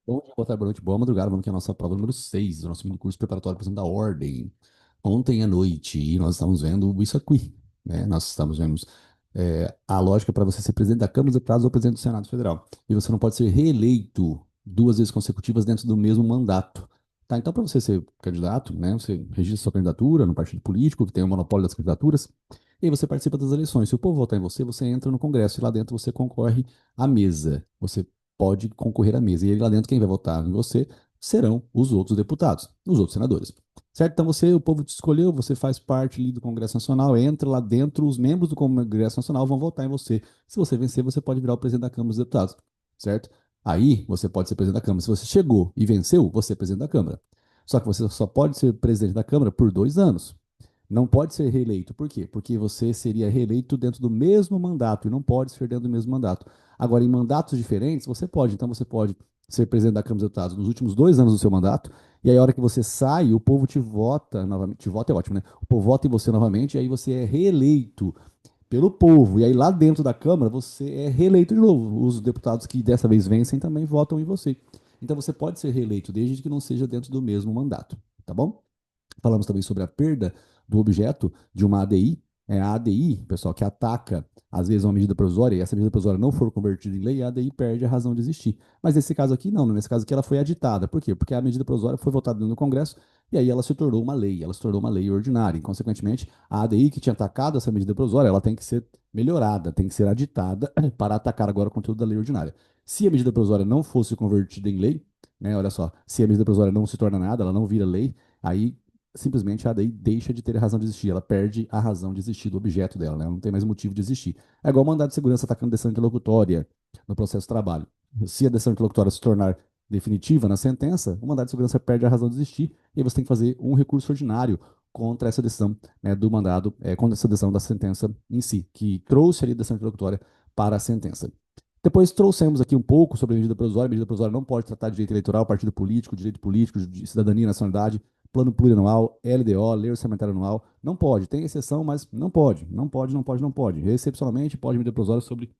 Bom dia, boa tarde, boa noite, boa madrugada. Vamos aqui a nossa prova número 6 do nosso curso preparatório para o da Ordem. Ontem à noite, nós estamos vendo isso aqui, né? Nós estamos vendo a lógica para você ser presidente da Câmara dos Deputados ou presidente do Senado Federal. E você não pode ser reeleito duas vezes consecutivas dentro do mesmo mandato. Tá? Então, para você ser candidato, né? Você registra sua candidatura no partido político, que tem o monopólio das candidaturas, e aí você participa das eleições. Se o povo votar em você, você entra no Congresso e lá dentro você concorre à mesa. Você pode concorrer à mesa. E aí lá dentro, quem vai votar em você serão os outros deputados, os outros senadores. Certo? Então você, o povo te escolheu, você faz parte ali do Congresso Nacional, entra lá dentro, os membros do Congresso Nacional vão votar em você. Se você vencer, você pode virar o presidente da Câmara dos Deputados. Certo? Aí você pode ser presidente da Câmara. Se você chegou e venceu, você é presidente da Câmara. Só que você só pode ser presidente da Câmara por 2 anos. Não pode ser reeleito. Por quê? Porque você seria reeleito dentro do mesmo mandato e não pode ser dentro do mesmo mandato. Agora, em mandatos diferentes, você pode. Então, você pode ser presidente da Câmara dos Deputados nos últimos 2 anos do seu mandato, e aí, a hora que você sai, o povo te vota novamente. Te vota é ótimo, né? O povo vota em você novamente, e aí você é reeleito pelo povo. E aí, lá dentro da Câmara, você é reeleito de novo. Os deputados que dessa vez vencem também votam em você. Então, você pode ser reeleito, desde que não seja dentro do mesmo mandato. Tá bom? Falamos também sobre a perda do objeto de uma ADI. É a ADI, pessoal, que ataca, às vezes, uma medida provisória, e essa medida provisória não for convertida em lei, a ADI perde a razão de existir. Mas nesse caso aqui, não. Nesse caso aqui, ela foi aditada. Por quê? Porque a medida provisória foi votada no Congresso e aí ela se tornou uma lei. Ela se tornou uma lei ordinária. E, consequentemente, a ADI que tinha atacado essa medida provisória, ela tem que ser melhorada, tem que ser aditada para atacar agora o conteúdo da lei ordinária. Se a medida provisória não fosse convertida em lei, né, olha só, se a medida provisória não se torna nada, ela não vira lei, aí simplesmente a ADI deixa de ter a razão de existir, ela perde a razão de existir do objeto dela, né? Ela não tem mais motivo de existir. É igual o mandado de segurança atacando decisão interlocutória no processo de trabalho. Se a decisão interlocutória se tornar definitiva na sentença, o mandado de segurança perde a razão de existir e aí você tem que fazer um recurso ordinário contra essa decisão, né, do mandado, contra essa decisão da sentença em si, que trouxe ali a decisão interlocutória para a sentença. Depois trouxemos aqui um pouco sobre a medida provisória. A medida provisória não pode tratar de direito eleitoral, partido político, direito político, de cidadania, nacionalidade, plano plurianual, LDO, lei orçamentária anual. Não pode. Tem exceção, mas não pode. Não pode, não pode, não pode. Excepcionalmente, pode medida provisória sobre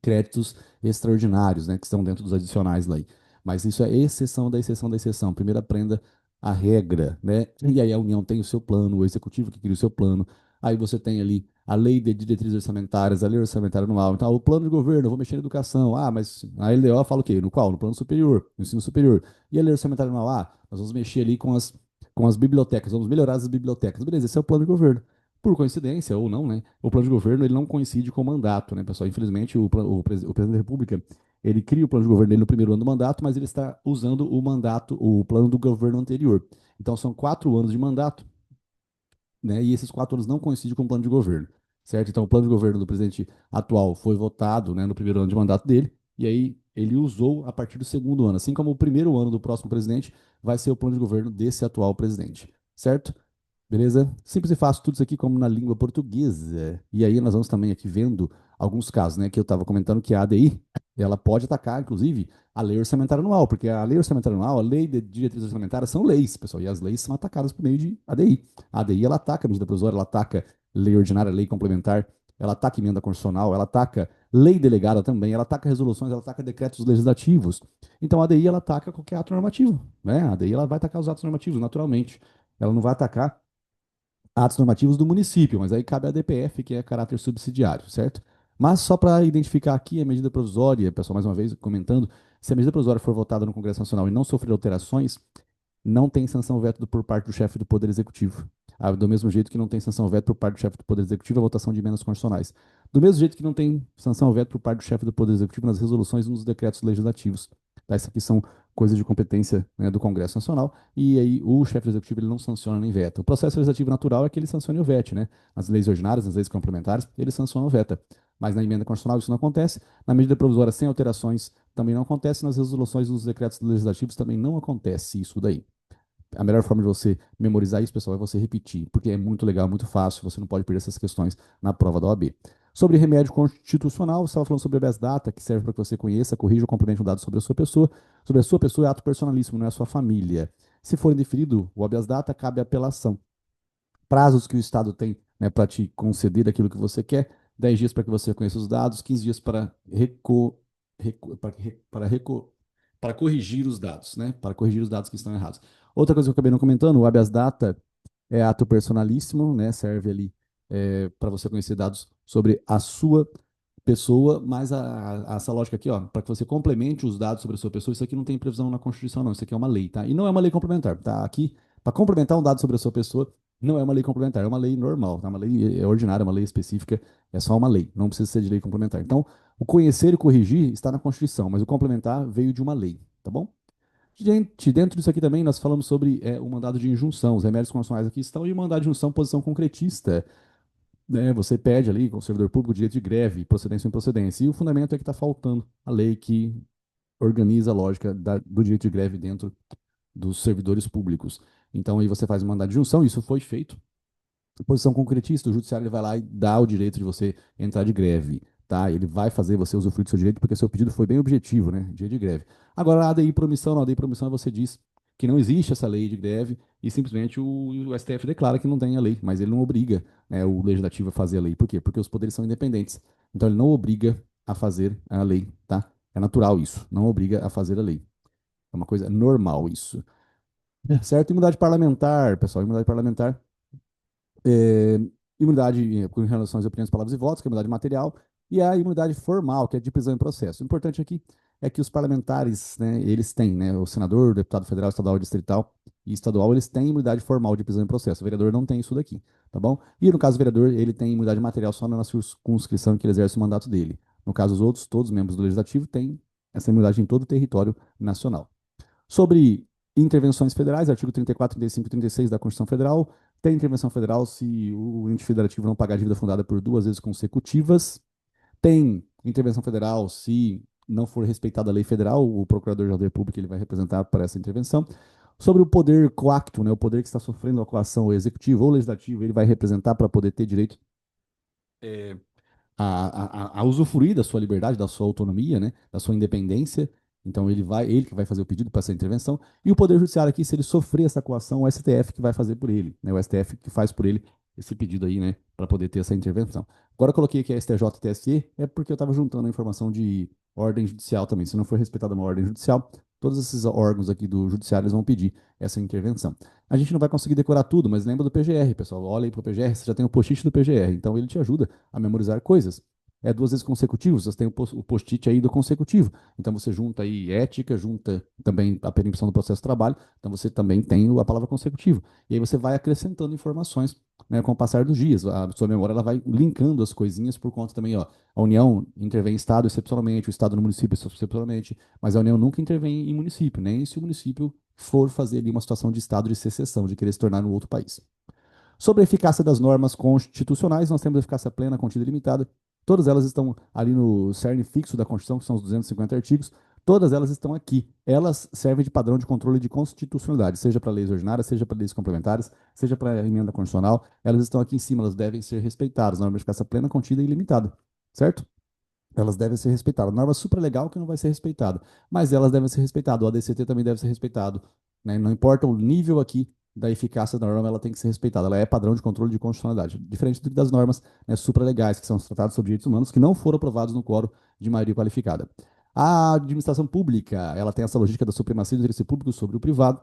créditos extraordinários, né, que estão dentro dos adicionais lá. Mas isso é exceção da exceção da exceção. Primeiro aprenda a regra, né? E aí a União tem o seu plano, o executivo que cria o seu plano. Aí você tem ali a lei de diretrizes orçamentárias, a lei orçamentária anual. Então, o plano de governo, eu vou mexer na educação. Ah, mas a LDO fala o quê? No qual? No plano superior, no ensino superior. E a lei orçamentária anual? Ah, nós vamos mexer ali com as bibliotecas, vamos melhorar as bibliotecas. Beleza, esse é o plano de governo. Por coincidência ou não, né? O plano de governo ele não coincide com o mandato, né, pessoal? Infelizmente, o presidente da República ele cria o plano de governo dele no primeiro ano do mandato, mas ele está usando o mandato, o plano do governo anterior. Então, são 4 anos de mandato, né? E esses 4 anos não coincidem com o plano de governo, certo? Então, o plano de governo do presidente atual foi votado, né, no primeiro ano de mandato dele, e aí ele usou a partir do segundo ano, assim como o primeiro ano do próximo presidente vai ser o plano de governo desse atual presidente, certo? Beleza? Simples e fácil, tudo isso aqui como na língua portuguesa. E aí nós vamos também aqui vendo alguns casos, né, que eu estava comentando que a ADI, ela pode atacar, inclusive, a lei orçamentária anual, porque a lei orçamentária anual, a lei de diretrizes orçamentárias são leis, pessoal, e as leis são atacadas por meio de ADI. A ADI, ela ataca a medida provisória, ela ataca lei ordinária, lei complementar, ela ataca emenda constitucional, ela ataca lei delegada também, ela ataca resoluções, ela ataca decretos legislativos. Então a ADI, ela ataca qualquer ato normativo, né? A ADI, ela vai atacar os atos normativos, naturalmente. Ela não vai atacar atos normativos do município, mas aí cabe à DPF, que é caráter subsidiário, certo? Mas só para identificar aqui a medida provisória, pessoal, mais uma vez comentando, se a medida provisória for votada no Congresso Nacional e não sofrer alterações, não tem sanção veto por parte do chefe do Poder Executivo. Ah, do mesmo jeito que não tem sanção veto por parte do chefe do Poder Executivo a votação de emendas constitucionais. Do mesmo jeito que não tem sanção veto por parte do chefe do Poder Executivo nas resoluções e nos decretos legislativos. Tá? Isso aqui são coisas de competência, né, do Congresso Nacional, e aí o chefe do Executivo ele não sanciona nem veta. O processo legislativo natural é que ele sancione o VET, né? Nas leis ordinárias, nas leis complementares, ele sanciona o VETA. Mas na emenda constitucional isso não acontece. Na medida provisória sem alterações também não acontece. Nas resoluções e nos decretos legislativos também não acontece isso daí. A melhor forma de você memorizar isso, pessoal, é você repetir, porque é muito legal, muito fácil, você não pode perder essas questões na prova da OAB. Sobre remédio constitucional, você estava falando sobre a habeas data, que serve para que você conheça, corrija ou complemente um dado sobre a sua pessoa. Sobre a sua pessoa é ato personalíssimo, não é a sua família. Se for indeferido o habeas data, cabe apelação. Prazos que o Estado tem, né, para te conceder aquilo que você quer: 10 dias para que você conheça os dados, 15 dias para para corrigir os dados, né? Para corrigir os dados que estão errados. Outra coisa que eu acabei não comentando, o habeas data é ato personalíssimo, né? Serve ali para você conhecer dados sobre a sua pessoa, mas essa lógica aqui, ó, para que você complemente os dados sobre a sua pessoa, isso aqui não tem previsão na Constituição, não. Isso aqui é uma lei, tá? E não é uma lei complementar, tá? Aqui, para complementar um dado sobre a sua pessoa, não é uma lei complementar, é uma lei normal, tá? Uma lei ordinária, uma lei específica, é só uma lei, não precisa ser de lei complementar. Então, o conhecer e corrigir está na Constituição, mas o complementar veio de uma lei, tá bom? Gente, dentro disso aqui também nós falamos sobre o mandado de injunção. Os remédios constitucionais aqui estão e o mandado de injunção, posição concretista, né? Você pede ali, com o servidor público, direito de greve, procedência ou improcedência. E o fundamento é que está faltando a lei que organiza a lógica do direito de greve dentro dos servidores públicos. Então aí você faz um mandado de injunção, isso foi feito posição concretista, o judiciário ele vai lá e dá o direito de você entrar de greve, tá? Ele vai fazer você usufruir do seu direito porque seu pedido foi bem objetivo, né? Dia de greve. Agora, a ADI promissão, não, a ADI promissão é você diz que não existe essa lei de greve e simplesmente o STF declara que não tem a lei, mas ele não obriga, né, o legislativo a fazer a lei. Por quê? Porque os poderes são independentes. Então ele não obriga a fazer a lei, tá? É natural isso, não obriga a fazer a lei. É uma coisa normal isso. Certo? Imunidade parlamentar, pessoal, imunidade parlamentar é, imunidade com relação às opiniões, palavras e votos, que é a imunidade material, e a imunidade formal, que é de prisão em processo. O importante aqui é que os parlamentares, né, eles têm, né, o senador, o deputado federal, estadual, distrital e estadual, eles têm imunidade formal de prisão em processo. O vereador não tem isso daqui, tá bom? E no caso do vereador, ele tem imunidade material só na circunscrição em que ele exerce o mandato dele. No caso, os outros, todos os membros do legislativo, têm essa imunidade em todo o território nacional. Sobre intervenções federais, artigo 34, 35 e 36 da Constituição Federal, tem intervenção federal se o ente federativo não pagar a dívida fundada por 2 vezes consecutivas. Tem intervenção federal se não for respeitada a lei federal, o Procurador-Geral da República ele vai representar para essa intervenção. Sobre o poder coacto, né, o poder que está sofrendo a coação executivo ou legislativo, ele vai representar para poder ter direito a usufruir da sua liberdade, da sua autonomia, né, da sua independência. Então ele que vai fazer o pedido para essa intervenção. E o Poder Judiciário aqui, se ele sofrer essa coação, o STF que vai fazer por ele, né, o STF que faz por ele esse pedido aí, né, para poder ter essa intervenção. Agora eu coloquei aqui a STJ e TSE, é porque eu estava juntando a informação de ordem judicial também. Se não for respeitada uma ordem judicial, todos esses órgãos aqui do judiciário eles vão pedir essa intervenção. A gente não vai conseguir decorar tudo, mas lembra do PGR, pessoal. Olha aí para o PGR, você já tem o post-it do PGR, então ele te ajuda a memorizar coisas. É 2 vezes consecutivo, você tem o post-it aí do consecutivo. Então você junta aí ética, junta também a permissão do processo de trabalho, então você também tem a palavra consecutivo. E aí você vai acrescentando informações, né, com o passar dos dias. A sua memória ela vai linkando as coisinhas por conta também, ó. A União intervém em Estado excepcionalmente, o Estado no município excepcionalmente, mas a União nunca intervém em município, nem se o município for fazer ali uma situação de Estado de secessão, de querer se tornar um outro país. Sobre a eficácia das normas constitucionais, nós temos a eficácia plena, contida e limitada. Todas elas estão ali no cerne fixo da Constituição, que são os 250 artigos. Todas elas estão aqui. Elas servem de padrão de controle de constitucionalidade, seja para leis ordinárias, seja para leis complementares, seja para emenda constitucional. Elas estão aqui em cima, elas devem ser respeitadas. Norma de eficácia plena, contida e limitada. Certo? Elas devem ser respeitadas. Norma supralegal que não vai ser respeitada, mas elas devem ser respeitadas. O ADCT também deve ser respeitado, né? Não importa o nível aqui da eficácia da norma, ela tem que ser respeitada. Ela é padrão de controle de constitucionalidade, diferente das normas, né, supralegais, que são os tratados sobre direitos humanos, que não foram aprovados no quórum de maioria qualificada. A administração pública, ela tem essa lógica da supremacia do interesse público sobre o privado,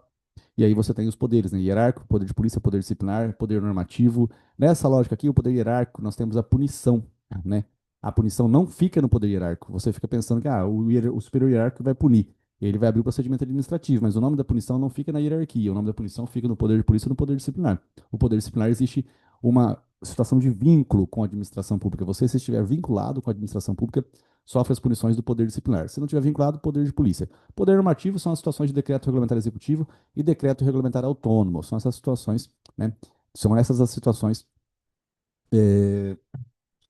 e aí você tem os poderes, né? Hierárquico, poder de polícia, poder disciplinar, poder normativo. Nessa lógica aqui, o poder hierárquico, nós temos a punição, né? A punição não fica no poder hierárquico. Você fica pensando que o superior hierárquico vai punir. Ele vai abrir o procedimento administrativo, mas o nome da punição não fica na hierarquia. O nome da punição fica no poder de polícia e no poder disciplinar. O poder disciplinar existe uma situação de vínculo com a administração pública. Você, se estiver vinculado com a administração pública, sofre as punições do poder disciplinar. Se não estiver vinculado, poder de polícia. Poder normativo são as situações de decreto regulamentar executivo e decreto regulamentar autônomo. São essas situações, né? São essas as situações é,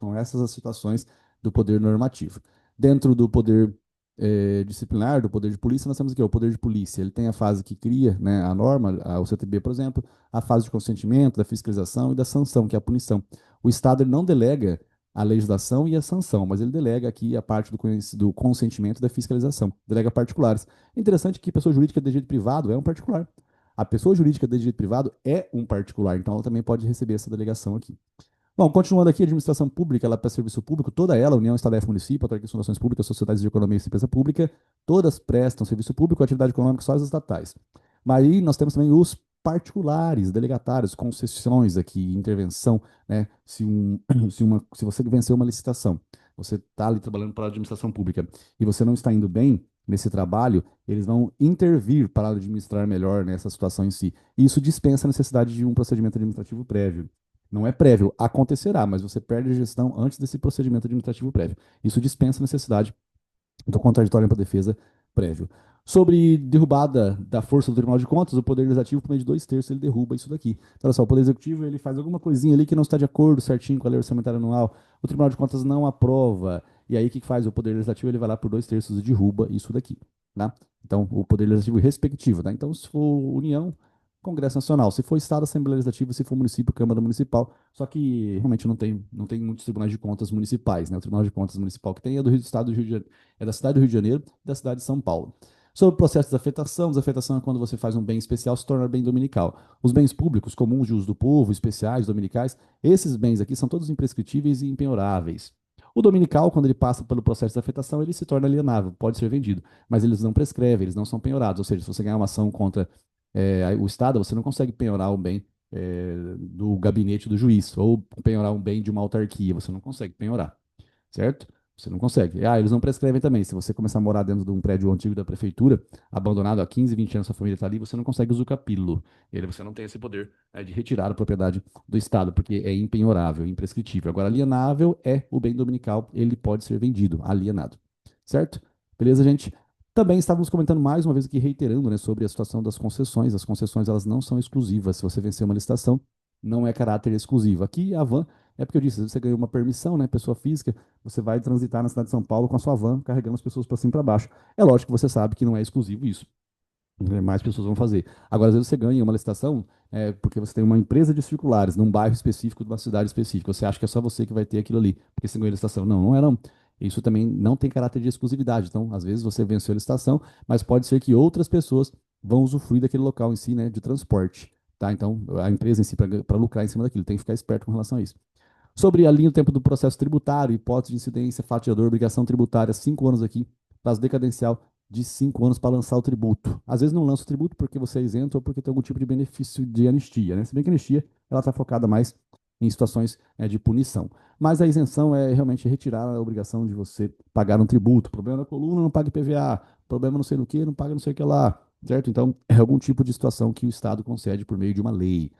são essas as situações do poder normativo. Dentro do poder disciplinar, do poder de polícia, nós temos aqui o poder de polícia. Ele tem a fase que cria, né, a norma, o CTB, por exemplo, a fase de consentimento, da fiscalização e da sanção, que é a punição. O Estado ele não delega a legislação e a sanção, mas ele delega aqui a parte do consentimento e da fiscalização, delega particulares. É interessante que pessoa jurídica de direito privado é um particular. A pessoa jurídica de direito privado é um particular, então ela também pode receber essa delegação aqui. Bom, continuando aqui, a administração pública, ela para serviço público, toda ela, União, Estado, F, Município, autarquias, fundações públicas, sociedades de economia e empresa pública, todas prestam serviço público, atividade econômica, só as estatais. Mas aí nós temos também os particulares, delegatários, concessões aqui, intervenção, né? Se você venceu uma licitação, você está ali trabalhando para a administração pública e você não está indo bem nesse trabalho, eles vão intervir para administrar melhor nessa situação em si. E isso dispensa a necessidade de um procedimento administrativo prévio. Não é prévio, acontecerá, mas você perde a gestão antes desse procedimento administrativo prévio. Isso dispensa a necessidade do contraditório para defesa prévio. Sobre derrubada da força do Tribunal de Contas, o Poder Legislativo, por meio de 2/3, ele derruba isso daqui. Então, olha só, o Poder Executivo ele faz alguma coisinha ali que não está de acordo certinho com a lei orçamentária anual, o Tribunal de Contas não aprova, e aí o que faz? O Poder Legislativo ele vai lá por 2/3 e derruba isso daqui. Tá? Então, o Poder Legislativo respectivo. Tá? Então, se for União, Congresso Nacional. Se for Estado, Assembleia Legislativa, se for município, Câmara Municipal. Só que realmente não tem muitos tribunais de contas municipais, né? O Tribunal de Contas Municipal que tem é do Rio do Estado do Rio de Janeiro, é da cidade do Rio de Janeiro e da cidade de São Paulo. Sobre o processo de desafetação, desafetação é quando você faz um bem especial se torna bem dominical. Os bens públicos, comuns de uso do povo, especiais, dominicais, esses bens aqui são todos imprescritíveis e impenhoráveis. O dominical, quando ele passa pelo processo de desafetação, ele se torna alienável, pode ser vendido, mas eles não prescrevem, eles não são penhorados. Ou seja, se você ganhar uma ação contra o Estado, você não consegue penhorar um bem do gabinete do juiz, ou penhorar um bem de uma autarquia, você não consegue penhorar, certo? Você não consegue. Ah, eles não prescrevem também. Se você começar a morar dentro de um prédio antigo da prefeitura, abandonado há 15, 20 anos, sua família está ali, você não consegue usucapi-lo. Você não tem esse poder de retirar a propriedade do Estado, porque é impenhorável, imprescritível. Agora, alienável é o bem dominical, ele pode ser vendido, alienado. Certo? Beleza, gente? Também estávamos comentando mais uma vez aqui, reiterando, né, sobre a situação das concessões. As concessões, elas não são exclusivas. Se você vencer uma licitação, não é caráter exclusivo. Aqui, a van, é porque eu disse, você ganhou uma permissão, né, pessoa física, você vai transitar na cidade de São Paulo com a sua van, carregando as pessoas para cima e para baixo. É lógico que você sabe que não é exclusivo isso. Mais pessoas vão fazer. Agora, às vezes você ganha uma licitação porque você tem uma empresa de circulares num bairro específico de uma cidade específica. Você acha que é só você que vai ter aquilo ali, porque você ganhou a licitação. Não, não é não. Isso também não tem caráter de exclusividade. Então, às vezes você venceu a licitação, mas pode ser que outras pessoas vão usufruir daquele local em si, né, de transporte. Tá? Então, a empresa em si, para lucrar em cima daquilo, tem que ficar esperto com relação a isso. Sobre a linha do tempo do processo tributário, hipótese de incidência, fatiador, obrigação tributária, 5 anos aqui, prazo decadencial de 5 anos para lançar o tributo. Às vezes não lança o tributo porque você é isento ou porque tem algum tipo de benefício de anistia, né? Se bem que a anistia ela está focada mais em situações de punição. Mas a isenção é realmente retirar a obrigação de você pagar um tributo. Problema na coluna, não paga IPVA. Problema não sei no que, não paga não sei o que lá. Certo? Então, é algum tipo de situação que o Estado concede por meio de uma lei.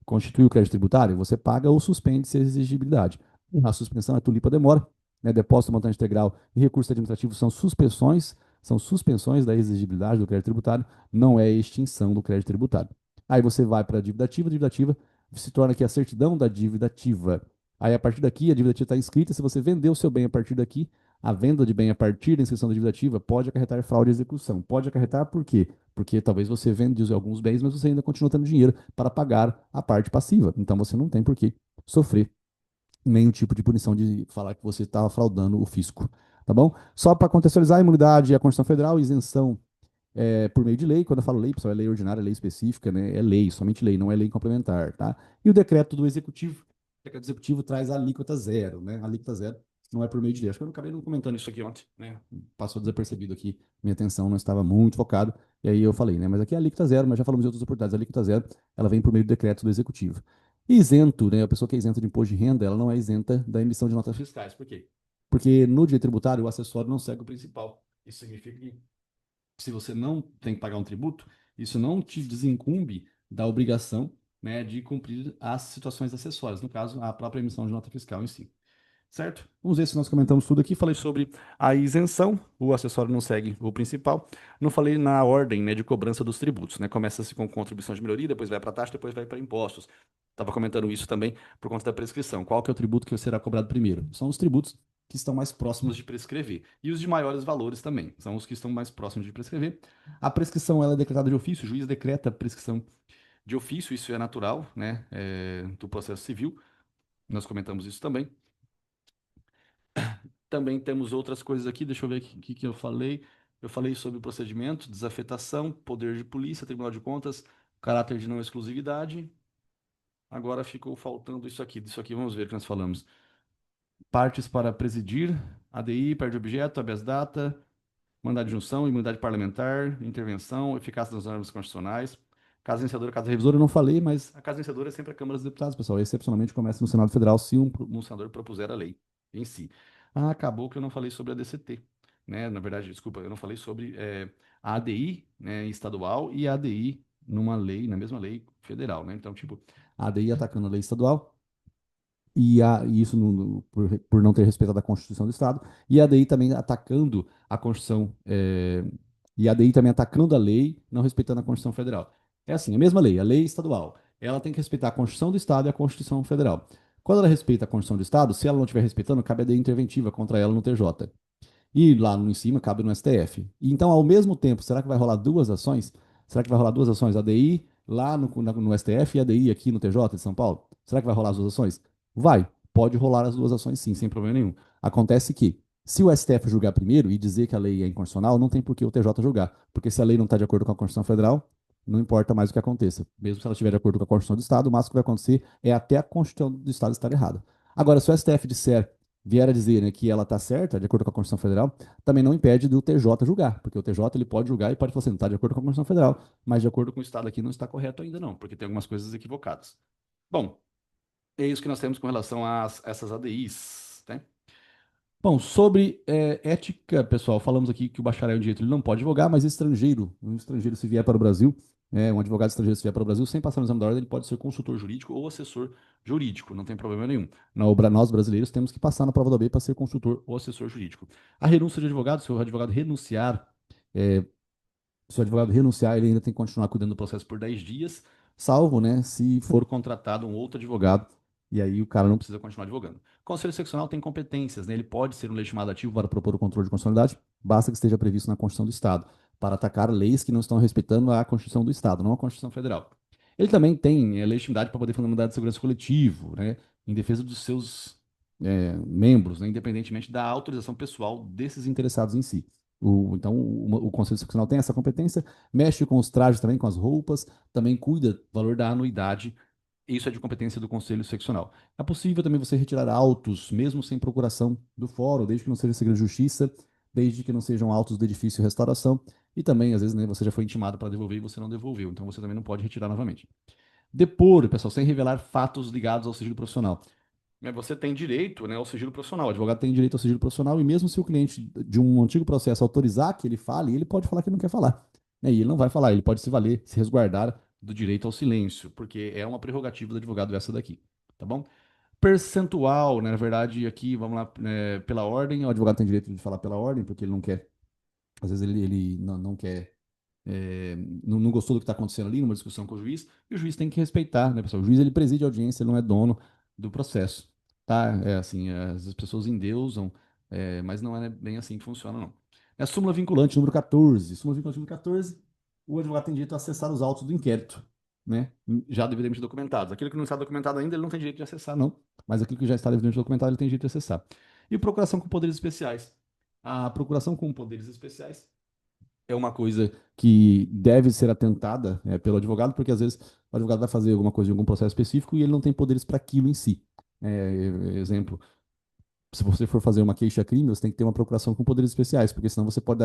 Constitui o crédito tributário, você paga ou suspende se exigibilidade. A suspensão é tulipa demora, né? Depósito montante integral e recurso administrativo são suspensões da exigibilidade do crédito tributário, não é extinção do crédito tributário. Aí você vai para a dívida ativa se torna aqui a certidão da dívida ativa. Aí a partir daqui, a dívida ativa está inscrita, se você vender o seu bem a partir daqui, a venda de bem a partir da inscrição da dívida ativa pode acarretar fraude e execução. Pode acarretar por quê? Porque talvez você vende alguns bens, mas você ainda continua tendo dinheiro para pagar a parte passiva. Então você não tem por que sofrer nenhum tipo de punição de falar que você estava fraudando o fisco. Tá bom? Só para contextualizar, a imunidade e a Constituição Federal, isenção por meio de lei. Quando eu falo lei, pessoal, é lei ordinária, é lei específica, né? É lei, somente lei, não é lei complementar, tá? E o decreto do executivo, o decreto executivo traz a alíquota zero, né? A alíquota zero não é por meio de lei. Acho que eu acabei não comentando isso aqui ontem, né? Passou desapercebido aqui, minha atenção não estava muito focada, e aí eu falei, né? Mas aqui é a alíquota zero, mas já falamos em outras oportunidades. A alíquota zero, ela vem por meio do decreto do executivo. Isento, né? A pessoa que é isenta de imposto de renda, ela não é isenta da emissão de notas fiscais. Por quê? Porque no direito tributário, o acessório não segue o principal. Isso significa que se você não tem que pagar um tributo, isso não te desincumbe da obrigação, né, de cumprir as situações acessórias, no caso, a própria emissão de nota fiscal em si. Certo? Vamos ver se nós comentamos tudo aqui. Falei sobre a isenção, o acessório não segue o principal. Não falei na ordem, né, de cobrança dos tributos, né? Começa-se com contribuição de melhoria, depois vai para taxa, depois vai para impostos. Estava comentando isso também por conta da prescrição. Qual que é o tributo que será cobrado primeiro? São os tributos que estão mais próximos de prescrever. E os de maiores valores também, são os que estão mais próximos de prescrever. A prescrição ela é decretada de ofício, o juiz decreta a prescrição de ofício, isso é natural, né, do processo civil. Nós comentamos isso também. Também temos outras coisas aqui, deixa eu ver o que eu falei. Eu falei sobre o procedimento, desafetação, poder de polícia, Tribunal de Contas, caráter de não exclusividade. Agora ficou faltando isso aqui. Disso aqui, vamos ver o que nós falamos. Partes para presidir, ADI, perde objeto, habeas data, mandado de junção, imunidade parlamentar, intervenção, eficácia das normas constitucionais. Casa vencedora, casa revisora, eu não falei, mas a casa vencedora é sempre a Câmara dos Deputados, pessoal. Excepcionalmente começa no Senado Federal se um senador propuser a lei em si. Ah, acabou que eu não falei sobre a DCT, né? Na verdade, desculpa, eu não falei sobre a ADI, né, estadual e a ADI numa lei, na mesma lei federal, né? Então, tipo, a ADI atacando a lei estadual e isso por não ter respeitado a Constituição do Estado, e a ADI também atacando a Constituição, e a ADI também atacando a lei, não respeitando a Constituição Federal. É assim, a mesma lei, a lei estadual, ela tem que respeitar a Constituição do Estado e a Constituição Federal. Quando ela respeita a Constituição do Estado, se ela não estiver respeitando, cabe a ADI interventiva contra ela no TJ. E lá em cima cabe no STF. E então, ao mesmo tempo, será que vai rolar duas ações? Será que vai rolar duas ações? A DI lá no STF e a DI aqui no TJ de São Paulo? Será que vai rolar as duas ações? Vai. Pode rolar as duas ações sim, sem problema nenhum. Acontece que, se o STF julgar primeiro e dizer que a lei é inconstitucional, não tem por que o TJ julgar. Porque se a lei não está de acordo com a Constituição Federal, não importa mais o que aconteça. Mesmo se ela estiver de acordo com a Constituição do Estado, o máximo que vai acontecer é até a Constituição do Estado estar errada. Agora, se o STF vier a dizer, né, que ela está certa, de acordo com a Constituição Federal, também não impede do TJ julgar, porque o TJ ele pode julgar e pode falar assim, não está de acordo com a Constituição Federal, mas de acordo com o Estado aqui não está correto ainda não, porque tem algumas coisas equivocadas. Bom, é isso que nós temos com relação a essas ADIs, né? Bom, sobre ética, pessoal, falamos aqui que o bacharel em direito ele não pode advogar, mas um estrangeiro se vier para o Brasil, um advogado estrangeiro se vier para o Brasil, sem passar no exame da ordem, ele pode ser consultor jurídico ou assessor jurídico, não tem problema nenhum. Nós brasileiros temos que passar na prova da OAB para ser consultor ou assessor jurídico. A renúncia de advogado, se o advogado renunciar, é, se o advogado renunciar, ele ainda tem que continuar cuidando do processo por 10 dias, salvo, né, se for contratado um outro advogado, e aí o cara não precisa continuar advogando. O Conselho Seccional tem competências, né, ele pode ser um legitimado ativo para propor o controle de constitucionalidade, basta que esteja previsto na Constituição do Estado, para atacar leis que não estão respeitando a Constituição do Estado, não a Constituição Federal. Ele também tem legitimidade para poder fazer mandado de segurança coletivo, né, em defesa dos seus membros, né, independentemente da autorização pessoal desses interessados em si. Então, o Conselho Seccional tem essa competência, mexe com os trajes também, com as roupas, também cuida do valor da anuidade. Isso é de competência do Conselho Seccional. É possível também você retirar autos, mesmo sem procuração do fórum, desde que não seja segredo de justiça, desde que não sejam autos do edifício e restauração, e também, às vezes, né, você já foi intimado para devolver e você não devolveu, então você também não pode retirar novamente. Depor, pessoal, sem revelar fatos ligados ao sigilo profissional. Você tem direito, né, ao sigilo profissional. O advogado tem direito ao sigilo profissional e mesmo se o cliente de um antigo processo autorizar que ele fale, ele pode falar que não quer falar. Né, e ele não vai falar, ele pode se valer, se resguardar do direito ao silêncio, porque é uma prerrogativa do advogado essa daqui, tá bom? Percentual, né, na verdade, aqui, vamos lá, pela ordem, o advogado tem direito de falar pela ordem, porque ele não quer, às vezes ele não quer não gostou do que está acontecendo ali, numa discussão com o juiz, e o juiz tem que respeitar, né, pessoal? O juiz ele preside a audiência, ele não é dono do processo, tá? É assim, as pessoas endeusam, mas não é bem assim que funciona, não. É a súmula vinculante número 14. Súmula vinculante número 14, o advogado tem direito a acessar os autos do inquérito, né? Já devidamente documentados. Aquilo que não está documentado ainda, ele não tem direito de acessar, não. Mas aquilo que já está devidamente documentado, ele tem direito de acessar. E procuração com poderes especiais. A procuração com poderes especiais é uma coisa que deve ser atentada pelo advogado, porque às vezes o advogado vai fazer alguma coisa em algum processo específico e ele não tem poderes para aquilo em si. Exemplo, se você for fazer uma queixa-crime, você tem que ter uma procuração com poderes especiais, porque senão você pode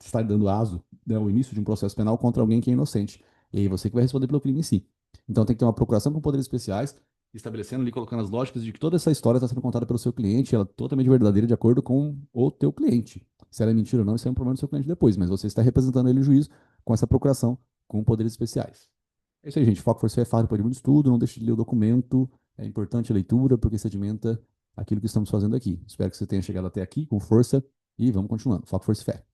estar dando aso, né, o início de um processo penal contra alguém que é inocente. E aí você que vai responder pelo crime em si. Então tem que ter uma procuração com poderes especiais, estabelecendo ali, colocando as lógicas de que toda essa história está sendo contada pelo seu cliente, ela é totalmente verdadeira de acordo com o teu cliente. Se ela é mentira ou não, isso é um problema do seu cliente depois, mas você está representando ele no juízo com essa procuração com poderes especiais. É isso aí, gente. Foco Força é fácil para muito estudo, não deixe de ler o documento, é importante a leitura, porque sedimenta aquilo que estamos fazendo aqui. Espero que você tenha chegado até aqui com força e vamos continuando. Foco, força e fé.